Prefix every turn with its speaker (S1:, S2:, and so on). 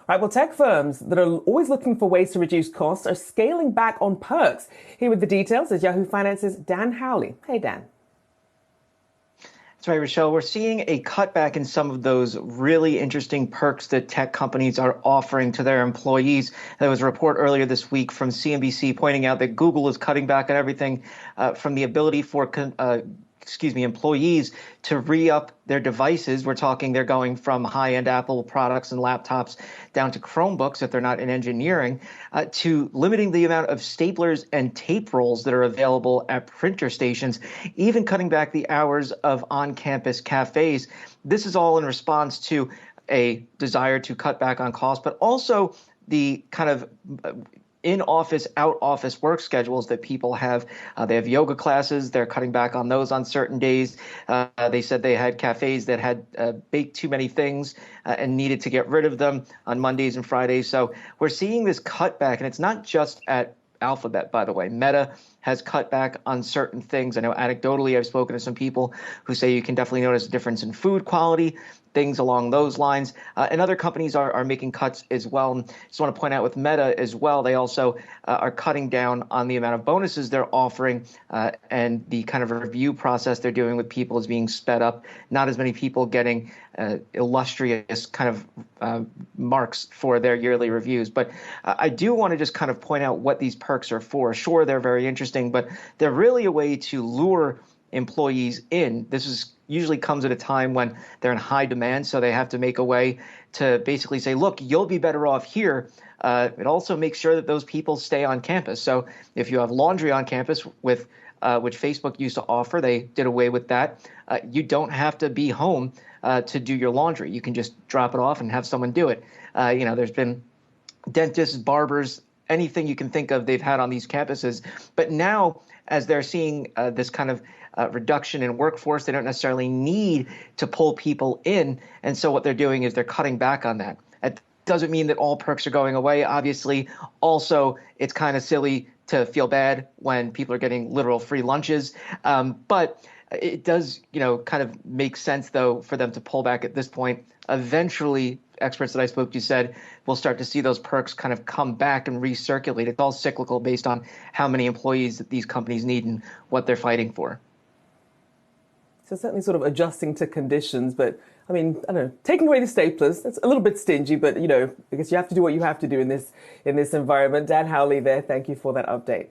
S1: Right, well, tech firms that are always looking for ways to reduce costs are scaling back on perks. Here with the details is Yahoo Finance's Dan Howley. Hey, Dan.
S2: That's right, Rochelle. We're seeing a cutback in some of those really interesting perks that tech companies are offering to their employees. There was a report earlier this week from CNBC pointing out that Google is cutting back on everything from the ability for employees to re-up their devices. We're talking they're going from high-end Apple products and laptops down to Chromebooks if they're not in engineering, to limiting the amount of staplers and tape rolls that are available at printer stations, even cutting back the hours of on-campus cafes. This is all in response to a desire to cut back on costs, but also the kind of in-office, out-office work schedules that people have. They have yoga classes. They're cutting back on those on certain days. They said they had cafes that had baked too many things and needed to get rid of them on Mondays and Fridays. So we're seeing this cutback, and it's not just at Alphabet, by the way. Meta has cut back on certain things. I know anecdotally I've spoken to some people who say you can definitely notice a difference in food quality, things along those lines. And other companies are making cuts as well. And just want to point out with Meta as well, they also are cutting down on the amount of bonuses they're offering, and the kind of review process they're doing with people is being sped up. Not as many people getting illustrious kind of marks for their yearly reviews. But I do want to just kind of point out what these perks are for. Sure, they're very interesting, but they're really a way to lure employees in. Usually comes at a time when they're in high demand, so they have to make a way to basically say, look, you'll be better off here. It also makes sure that those people stay on campus. So if you have laundry on campus with which Facebook used to offer, they did away with that. You don't have to be home to do your laundry. You can just drop it off and have someone do it. There's been dentists, barbers, anything you can think of they've had on these campuses. But now, as they're seeing this kind of reduction in workforce, they don't necessarily need to pull people in. And so what they're doing is they're cutting back on that. It doesn't mean that all perks are going away. Obviously, also, it's kind of silly to feel bad when people are getting literal free lunches. But it does, kind of make sense, though, for them to pull back at this point. Eventually, experts that I spoke to said we'll start to see those perks kind of come back and recirculate. It's all cyclical based on how many employees that these companies need and what they're fighting for.
S1: So certainly sort of adjusting to conditions, but I mean, I don't know, taking away the staplers, that's a little bit stingy, but I guess you have to do what you have to do in this environment. Dan Howley there, thank you for that update.